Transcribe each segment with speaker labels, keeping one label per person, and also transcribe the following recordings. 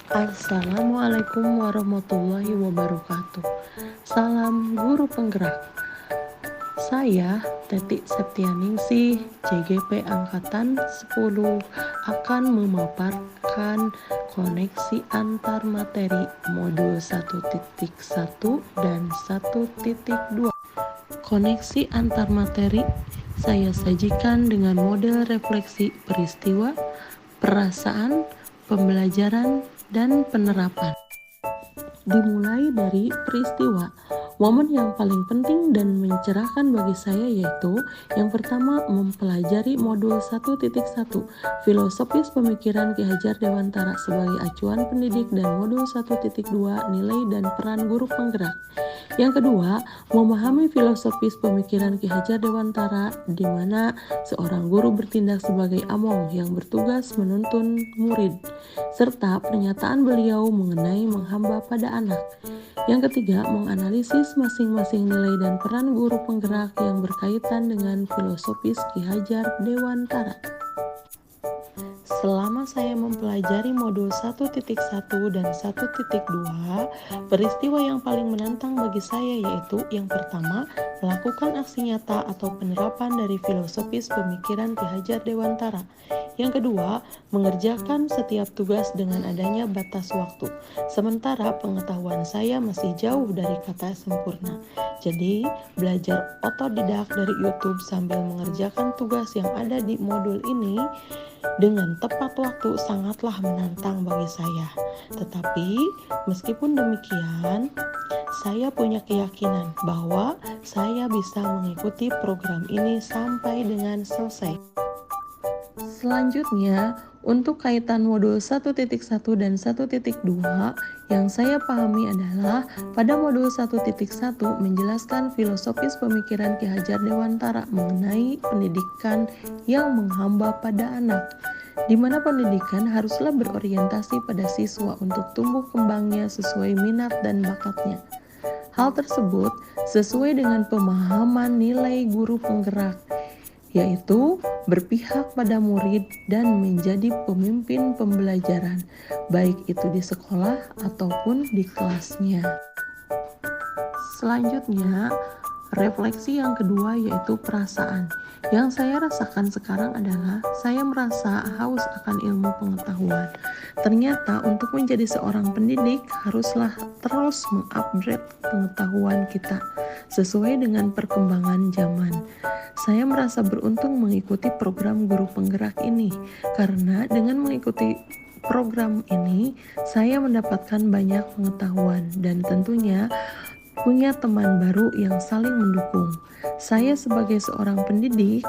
Speaker 1: Assalamualaikum warahmatullahi wabarakatuh. Salam guru penggerak. Saya Teti Septianingsih, CGP Angkatan 10 akan memaparkan koneksi antar materi modul 1.1 dan 1.2. Koneksi antar materi saya sajikan dengan model refleksi peristiwa, perasaan, pembelajaran, dan penerapan. Dimulai dari peristiwa. Momen yang paling penting dan mencerahkan bagi saya yaitu yang pertama mempelajari modul 1.1 filosofis pemikiran Ki Hajar Dewantara sebagai acuan pendidik dan modul 1.2 nilai dan peran guru penggerak. Yang kedua, memahami filosofis pemikiran Ki Hajar Dewantara di mana seorang guru bertindak sebagai among yang bertugas menuntun murid, serta pernyataan beliau mengenai menghamba pada anak. Yang ketiga, menganalisis masing-masing nilai dan peran guru penggerak yang berkaitan dengan filosofis Ki Hajar Dewantara. Selama saya mempelajari modul 1.1 dan 1.2, peristiwa yang paling menantang bagi saya yaitu yang pertama, melakukan aksi nyata atau penerapan dari filosofis pemikiran Ki Hajar Dewantara. Yang kedua, mengerjakan setiap tugas dengan adanya batas waktu. Sementara pengetahuan saya masih jauh dari kata sempurna. Jadi, belajar otodidak dari YouTube sambil mengerjakan tugas yang ada di modul ini dengan tepat waktu sangatlah menantang bagi saya. Tetapi, meskipun demikian, saya punya keyakinan bahwa saya bisa mengikuti program ini sampai dengan selesai. Selanjutnya, untuk kaitan modul 1.1 dan 1.2, yang saya pahami adalah pada modul 1.1 menjelaskan filosofis pemikiran Ki Hajar Dewantara mengenai pendidikan yang menghamba pada anak, di mana pendidikan haruslah berorientasi pada siswa untuk tumbuh kembangnya sesuai minat dan bakatnya. Hal tersebut sesuai dengan pemahaman nilai guru penggerak, yaitu berpihak pada murid dan menjadi pemimpin pembelajaran, baik itu di sekolah ataupun di kelasnya. Selanjutnya, refleksi yang kedua yaitu perasaan. Yang saya rasakan sekarang adalah saya merasa haus akan ilmu pengetahuan. Ternyata untuk menjadi seorang pendidik haruslah terus mengupgrade pengetahuan kita sesuai dengan perkembangan zaman. Saya merasa beruntung mengikuti program guru penggerak ini karena dengan mengikuti program ini saya mendapatkan banyak pengetahuan dan tentunya punya teman baru yang saling mendukung. Saya sebagai seorang pendidik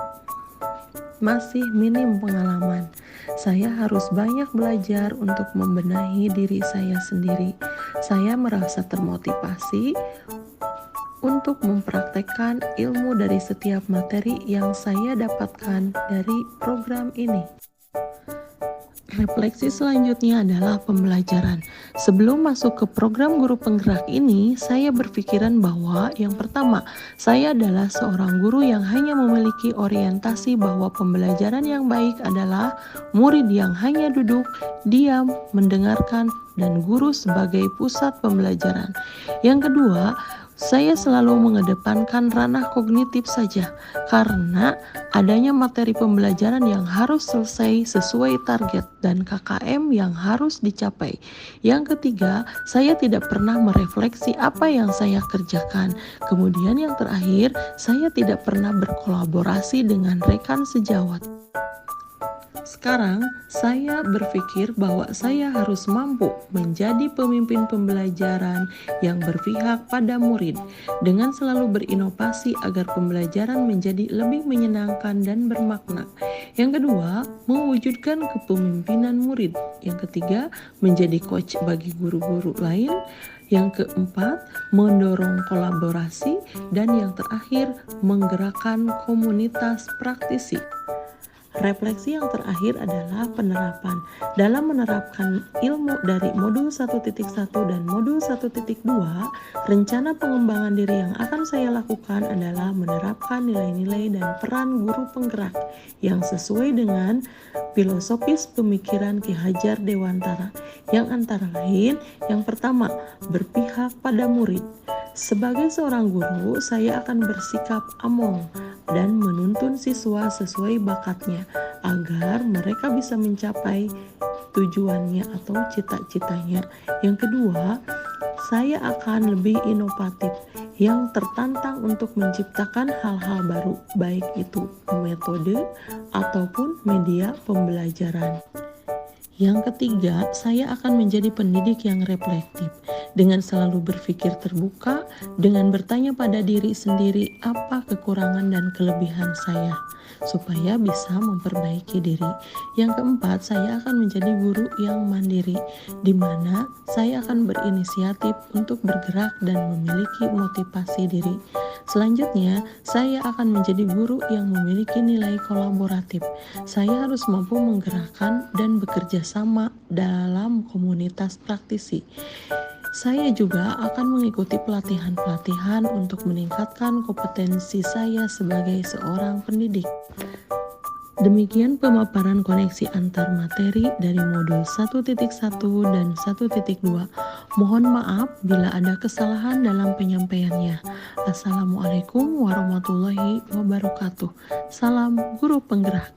Speaker 1: masih minim pengalaman. Saya harus banyak belajar untuk membenahi diri saya sendiri. Saya merasa termotivasi untuk mempraktekkan ilmu dari setiap materi yang saya dapatkan dari program ini. Refleksi selanjutnya adalah pembelajaran. Sebelum masuk ke program guru penggerak ini, saya berpikiran bahwa yang pertama, saya adalah seorang guru yang hanya memiliki orientasi bahwa pembelajaran yang baik adalah murid yang hanya duduk, diam, mendengarkan, dan guru sebagai pusat pembelajaran. Yang kedua, saya selalu mengedepankan ranah kognitif saja karena adanya materi pembelajaran yang harus selesai sesuai target dan KKM yang harus dicapai. Yang ketiga, saya tidak pernah merefleksi apa yang saya kerjakan. Kemudian yang terakhir, saya tidak pernah berkolaborasi dengan rekan sejawat. Sekarang, saya berpikir bahwa saya harus mampu menjadi pemimpin pembelajaran yang berpihak pada murid dengan selalu berinovasi agar pembelajaran menjadi lebih menyenangkan dan bermakna. Yang kedua, mewujudkan kepemimpinan murid. Yang ketiga, menjadi coach bagi guru-guru lain. Yang keempat, mendorong kolaborasi. Dan yang terakhir, menggerakkan komunitas praktisi. Refleksi yang terakhir adalah penerapan. Dalam menerapkan ilmu dari modul 1.1 dan modul 1.2, rencana pengembangan diri yang akan saya lakukan adalah menerapkan nilai-nilai dan peran guru penggerak yang sesuai dengan filosofis pemikiran Ki Hajar Dewantara, yang antara lain yang pertama, berpihak pada murid. Sebagai seorang guru, saya akan bersikap among dan menuntun siswa sesuai bakatnya agar mereka bisa mencapai tujuannya atau cita-citanya. Yang kedua, saya akan lebih inovatif, yang tertantang untuk menciptakan hal-hal baru, baik itu metode ataupun media pembelajaran. Yang ketiga, saya akan menjadi pendidik yang reflektif dengan selalu berpikir terbuka, dengan bertanya pada diri sendiri apa kekurangan dan kelebihan saya, supaya bisa memperbaiki diri. Yang keempat, saya akan menjadi guru yang mandiri, di mana saya akan berinisiatif untuk bergerak dan memiliki motivasi diri. Selanjutnya, saya akan menjadi guru yang memiliki nilai kolaboratif. Saya harus mampu menggerakkan dan bekerja sama dalam komunitas praktisi. Saya juga akan mengikuti pelatihan-pelatihan untuk meningkatkan kompetensi saya sebagai seorang pendidik. Demikian pemaparan koneksi antar materi dari modul 1.1 dan 1.2. Mohon maaf bila ada kesalahan dalam penyampaiannya. Assalamualaikum warahmatullahi wabarakatuh. Salam guru penggerak.